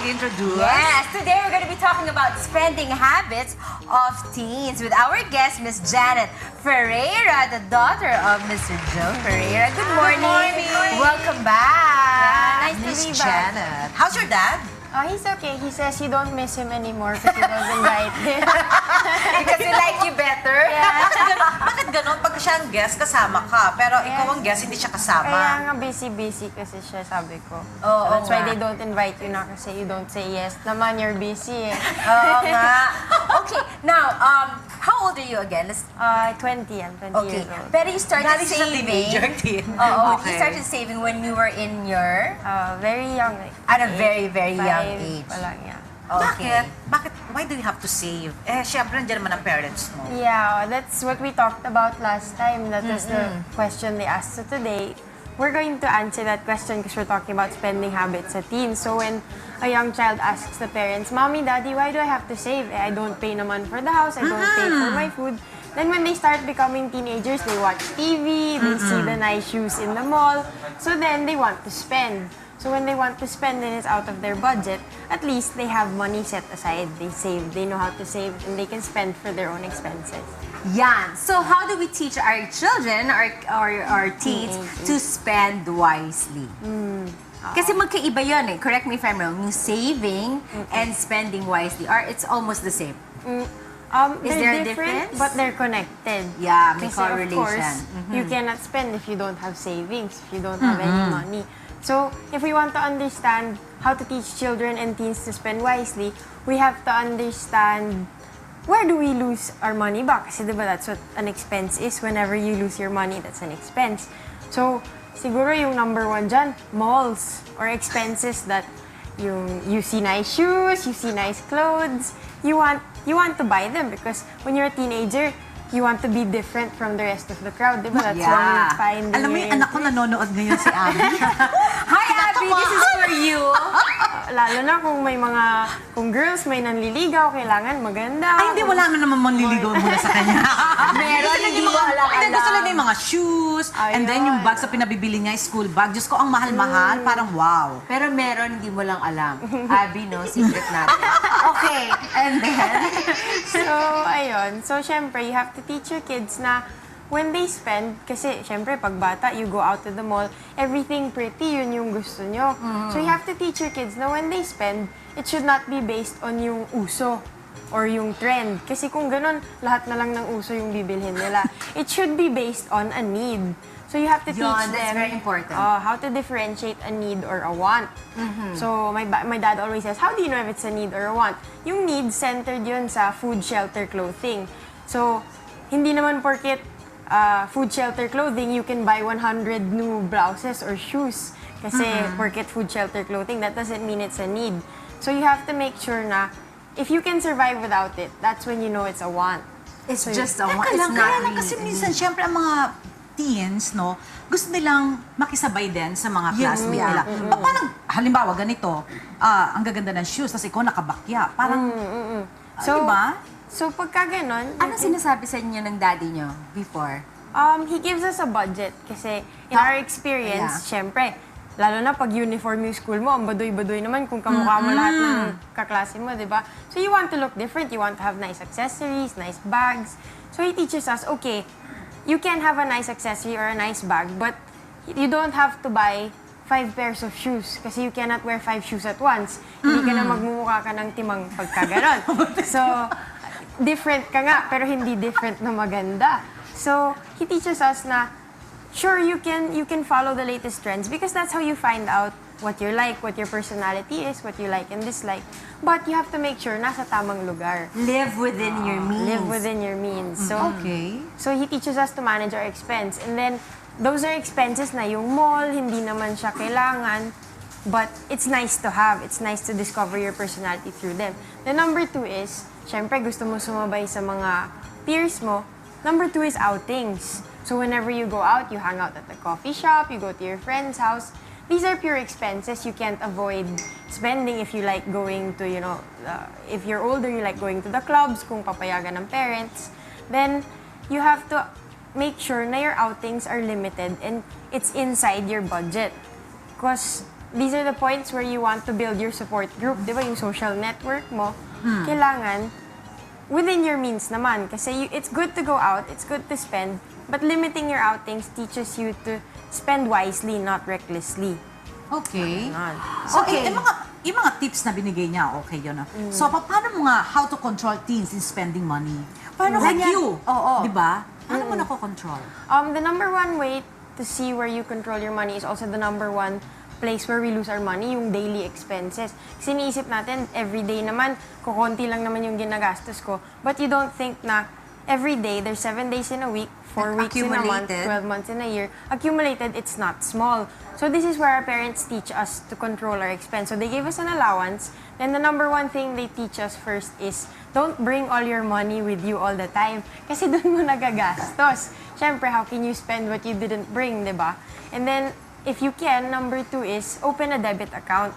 introduce? Yes, today we're going to be talking about spending habits of teens with our guest, Miss Jannette Ferreria, the daughter of Mr. Joe Ferreira. Good morning. Good morning. Welcome back. Nice to Miss be back. Jannette. How's your dad? He's okay. He says you don't miss him anymore because you don't invite him. Because he like you better. Bakit ganon? Pag siya ang guest, kasama ka. Pero ikaw ang guest, hindi siya Kaya kasama. nga busy-busy kasi siya, sabi ko. Oo That's why nga. they don't invite you na kasi you don't say yes. Naman, you're busy eh. Oo nga. Okay, now, how old are you again? Let's 20, I'm 20 Okay. years old. Pero you started Galing siya sa saving. teenager teen. Oo, Okay. you started saving when you were in your... Very young. Like, At a very, very young 5 age. pa lang, yeah. Okay. Bakit? Why do you have to save? Siyempre, nandiyan naman ang parents mo. Yeah, that's what we talked about last time. That was the question they asked. So today, we're going to answer that question because we're talking about spending habits sa teens. So when a young child asks the parents, Mommy, Daddy, why do I have to save? I don't pay naman for the house, I don't pay for my food. Then when they start becoming teenagers, they watch TV, they see the nice shoes in the mall. So then they want to spend. So when they want to spend and it's out of their budget, at least they have money set aside. They save, they know how to save, and they can spend for their own expenses. Yan. So how do we teach our children, our teens, to spend wisely? Kasi magkaiba yun eh. Correct me if I'm wrong. Yung saving and spending wisely, or it's almost the same. Is there a They're different, difference? but they're connected. Yeah, may Kasi of correlation. course, you cannot spend if you don't have savings, if you don't have any money. So, if we want to understand how to teach children and teens to spend wisely, we have to understand where do we lose our money ba? Kasi diba that's what an expense is. Whenever you lose your money, that's an expense. So, siguro yung number one dyan, malls or expenses that you see nice shoes, you see nice clothes, you want to buy them because when you're a teenager, you want to be different from the rest of the crowd, di ba? That's when you find Alam mo yung anak ko nanonood ngayon si Abby. Hi, Abby! This is for you! Lalo na kung girls may nanliligaw, kailangan maganda. Ay, hindi, wala na naman manliligaw muna sa kanya. Meron, hindi mo alam. Hindi, gusto lang yung mga shoes, and then yung bag sa pinabibili niya, school bag. Diyos ko, ang mahal-mahal, parang wow. Pero meron, hindi mo lang alam. Abby, no? Secret natin. Okay, and then? So, ayun. So, syempre, you have to teach your kids na when they spend, kasi syempre, pag bata, you go out to the mall, everything pretty, yun yung gusto nyo. So, you have to teach your kids na when they spend, it should not be based on yung uso or yung trend. Kasi kung ganun, lahat na lang ng uso yung bibilhin nila. It should be based on a need. So, you have to teach Yun, them that's very important. how to differentiate a need or a want. So, my dad always says, how do you know if it's a need or a want? Yung need centered yun sa food, shelter, clothing. So, hindi naman porket food, shelter, clothing, you can buy 100 new blouses or shoes. Kasi porket food, shelter, clothing, that doesn't mean it's a need. So, you have to make sure na if you can survive without it, that's when you know it's a want. It's just a one. Teka It's lang, not kaya lang really. kasi minsan, syempre, ang mga teens, no, gusto nilang makisabay din sa mga classmate nila. Parang, halimbawa, ganito, ang gaganda ng shoes, tapos ikaw nakabakya. Parang, So, diba? So, pagka ganon, Ano sinasabi sa inyo ng daddy nyo before? he gives us a budget. Kasi in our experience, syempre, lalo na pag uniform yung school mo, ang baduy-baduy naman kung kamukha mo lahat ng kaklase mo, di ba? So you want to look different, you want to have nice accessories, nice bags. So he teaches us, okay, you can have a nice accessory or a nice bag, but you don't have to buy 5 pairs of shoes kasi you cannot wear 5 shoes at once. Hindi ka na magmumukha ka ng timang pagka ganon. So, different ka nga, pero hindi different na maganda. So, he teaches us na, sure, you can follow the latest trends because that's how you find out what you're like, what your personality is, what you like and dislike. But you have to make sure nasa tamang lugar. Live within your means. Live within your means. So, Okay. so he teaches us to manage our expense. And then, those are expenses na yung mall, hindi naman siya kailangan. But it's nice to have. It's nice to discover your personality through them. The number 2 is, syempre gusto mo sumabay sa mga peers mo. Number 2 is outings. So whenever you go out, you hang out at the coffee shop, you go to your friend's house. These are pure expenses. You can't avoid spending if you like going to, if you're older, you like going to the clubs, kung papayagan ng parents. Then, you have to make sure na your outings are limited and it's inside your budget. Because these are the points where you want to build your support group, di ba? Yung social network mo, kailangan within your means naman. Kasi it's good to go out, it's good to spend, but limiting your outings teaches you to spend wisely, not recklessly. Okay. Ganon. So, Okay. yung mga tips na binigay niya, okay yun. So, paano mo nga how to control teens in spending money? Paano like kanya- you, Oo. di ba? Paano mo nako-control? The number one way to see where you control your money is also the number one place where we lose our money, yung daily expenses. Kasi iniisip natin, everyday naman, kukunti lang naman yung ginagastos ko. But you don't think na every day, there's 7 days in a week, 4 weeks in a month, Accumulated. 12 months in a year. Accumulated, it's not small. So this is where our parents teach us to control our expense. So they gave us an allowance. Then the number one thing they teach us first is, don't bring all your money with you all the time. Kasi doon mo nagagastos. Siyempre, how can you spend what you didn't bring, di ba? And then, if you can, number 2 is, open a debit account.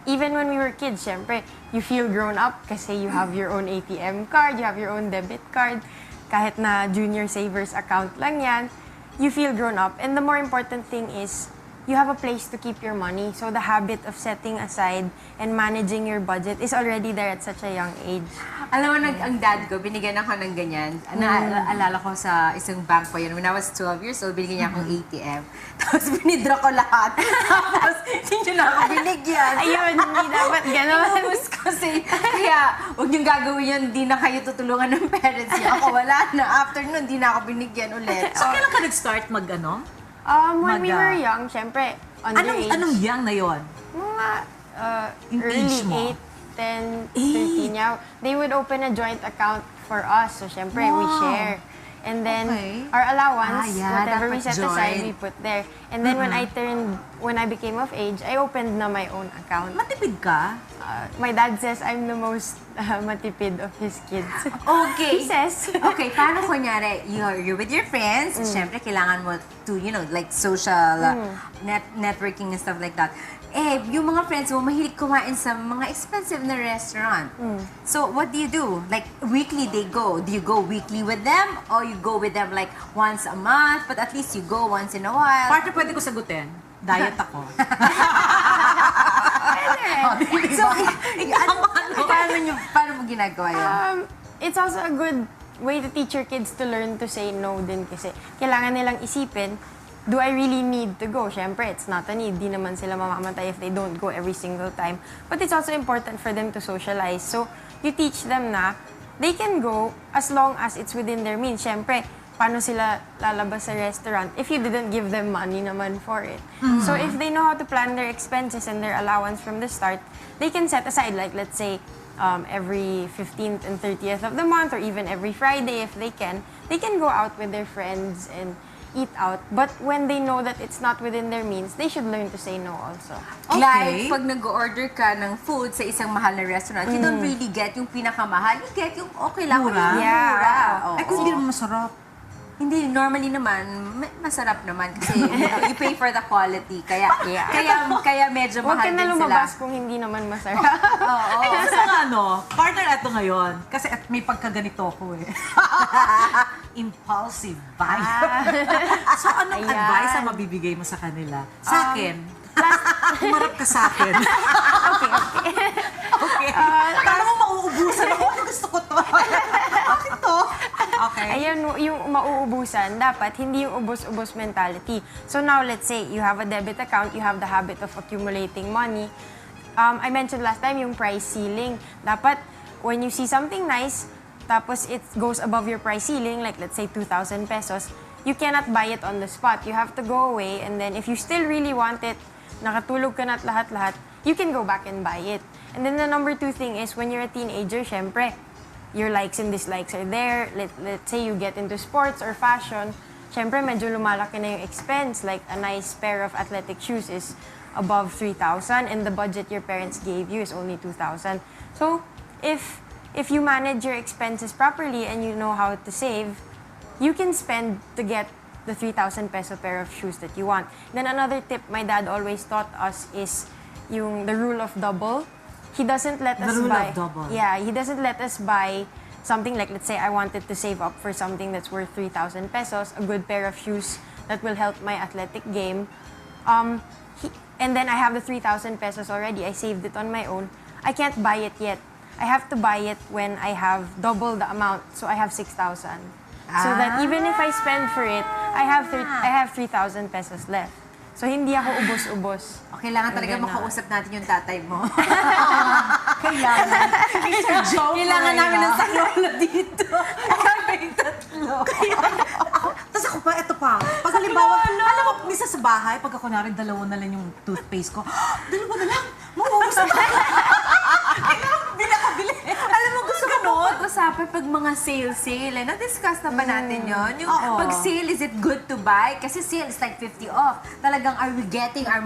Even when we were kids, syempre, you feel grown up kasi you have your own ATM card, you have your own debit card. Kahit na junior savers account lang yan, you feel grown up. And the more important thing is, you have a place to keep your money. So the habit of setting aside and managing your budget is already there at such a young age. Alam mo, ang dad ko, binigyan ako ng ganyan. Naalala ko sa isang bank pa yun. When I was 12 years old, binigyan niya akong ATM. Tapos binidra ko lahat. Tapos hindi niyo na ako binigyan. Ayun, hindi dapat gano'n. Inubos kasi. Kaya, huwag niyong gagawin yun. Hindi na kayo tutulungan ng parents niyo. Ako wala na. After nun, hindi na ako binigyan ulit. So, kailan ka nag-start mag-ano? When we were young, syempre, underage. Anong young na yon? Mga Yung early age mo? 8, 10, 13 yeah. They would open a joint account for us. So, syempre, we Wow. share. And then, Okay. our allowance, yeah, whatever we dapat set aside, joint. we put there. And then, when I became of age, I opened na my own account. Matipid ka? My dad says I'm the most matipid of his kids. Okay. He says. Okay, paano kunyari, you're with your friends, syempre kailangan mo to, like social networking and stuff like that. Eh, yung mga friends mo, mahilig kumain sa mga expensive na restaurant. So, what do you do? Like, weekly they go. Do you go weekly with them? Or you go with them like once a month? But at least you go once in a while. Partner, pwede ko sagutin. Diet ako. So, paano mo ginagawa yun? It's also a good way to teach your kids to learn to say no din kasi kailangan nilang isipin, do I really need to go? Siyempre, it's not a need. Di naman sila mamamatay if they don't go every single time. But it's also important for them to socialize. So, you teach them na they can go as long as it's within their means. Siyempre, paano sila lalabas sa restaurant if you didn't give them money naman for it? So, if they know how to plan their expenses and their allowance from the start, they can set aside, like, let's say, every 15th and 30th of the month or even every Friday if they can go out with their friends and eat out. But when they know that it's not within their means, they should learn to say no also. Okay. Like, pag nag-order ka ng food sa isang mahal na restaurant, you don't really get yung pinakamahal. You get yung okay lang. Mura? Yung Yeah. mura. Ay, kung hindi naman masarap. Hindi, normally naman, masarap naman kasi you pay for the quality. Kaya medyo Huwag mahal ka na din lumabas sila. kung hindi naman masarap. Oo. Kasi nga, partner, eto ngayon. Kasi may pagkaganito ko eh. Impulsive buyer. So, anong Ayan. advice ang mabibigay mo sa kanila? Sa akin, umarap ka sa akin. Okay. Kala mo mauubusan ako. Ano gusto ko to? Akin to. Okay. Ayun, yung mauubusan, dapat hindi yung ubos-ubos mentality. So now, let's say, you have a debit account, you have the habit of accumulating money. I mentioned last time yung price ceiling. Dapat, when you see something nice, tapos it goes above your price ceiling, like let's say 2,000 pesos, you cannot buy it on the spot. You have to go away, and then if you still really want it, nakatulog ka na at lahat-lahat, you can go back and buy it. And then the number 2 thing is, when you're a teenager, syempre, your likes and dislikes are there. Let's say you get into sports or fashion, syempre medyo lumalaki na yung expense. Like a nice pair of athletic shoes is above 3,000 and the budget your parents gave you is only 2,000. So, if you manage your expenses properly and you know how to save, you can spend to get the 3,000 peso pair of shoes that you want. Then another tip my dad always taught us is the rule of double. He doesn't let us The rule buy. of double. Yeah, he doesn't let us buy something like, let's say I wanted to save up for something that's worth 3,000 pesos, a good pair of shoes that will help my athletic game. and then I have the 3,000 pesos already, I saved it on my own, I can't buy it yet. I have to buy it when I have double the amount, so I have 6,000. So that even if I spend for it, I have 3,000 pesos left. So hindi ako ubos-ubos. Kailangan talaga makausap natin yung tatay mo. Kailangan. Kailangan namin ng saklola dito. Kami tatlo. Tapos ako pa, ito pa. Pag halimbawa, alam mo, misa sa bahay, pag ako narin, dalawa na lang yung toothpaste ko, dalawa na lang, mauubos na tayo. Kailangan, bili. Alam mo, gusto ko pag-usapan pag mga sale. Na-discuss na ba natin yun? Yung pag sale, is it good to buy? Kasi sale is like 50 off. Talagang are we getting our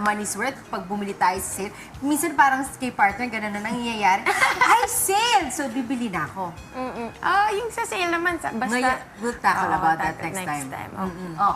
money's worth pag bumili tayo sa sale? Minsan parang kay partner, gano'n na nangyayari. Ay, sale! So, bibili na ako. Yung sa sale naman, basta... Ngayon, we'll tackle about that next time.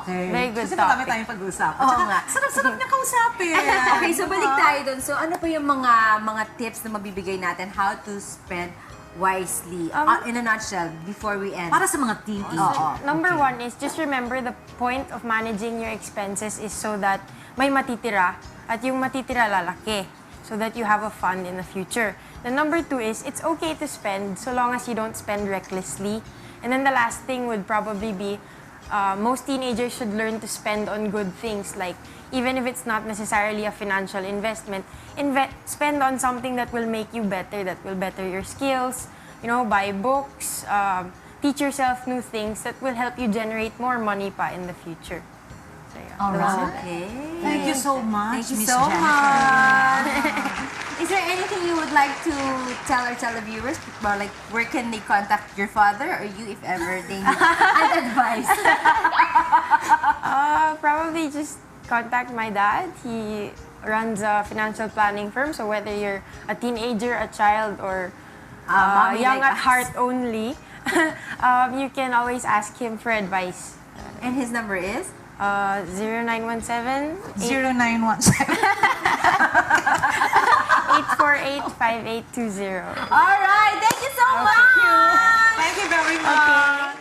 Okay. Very good Kasi topic. marami tayong pag-uusapan. Oo Tsaka, nga. sarap-sarap niya kausapin. Okay, so balik tayo dun. So, ano pa yung mga tips na mabibigay natin how to spend wisely? In a nutshell, before we end. Para sa mga teenagers. Number one is just remember the point of managing your expenses is so that may matitira at yung matitira lalaki so that you have a fund in the future. The number two is it's okay to spend so long as you don't spend recklessly. And then the last thing would probably be most teenagers should learn to spend on good things, like even if it's not necessarily a financial investment, spend on something that will make you better, that will better your skills, buy books, teach yourself new things that will help you generate more money pa in the future. So, yeah. All right. Okay. Thank you so much, Thank you Miss so Jennifer. much. Is there anything you would like to tell our televiewers? Or like, where can they contact your father or you if ever they need advice? Probably just contact my dad. He runs a financial planning firm, so whether you're a teenager, a child, or young like at us. heart only, you can always ask him for advice. And his number is? 0917 0917. 848-5820. All right. Thank you so much. Thank you very much.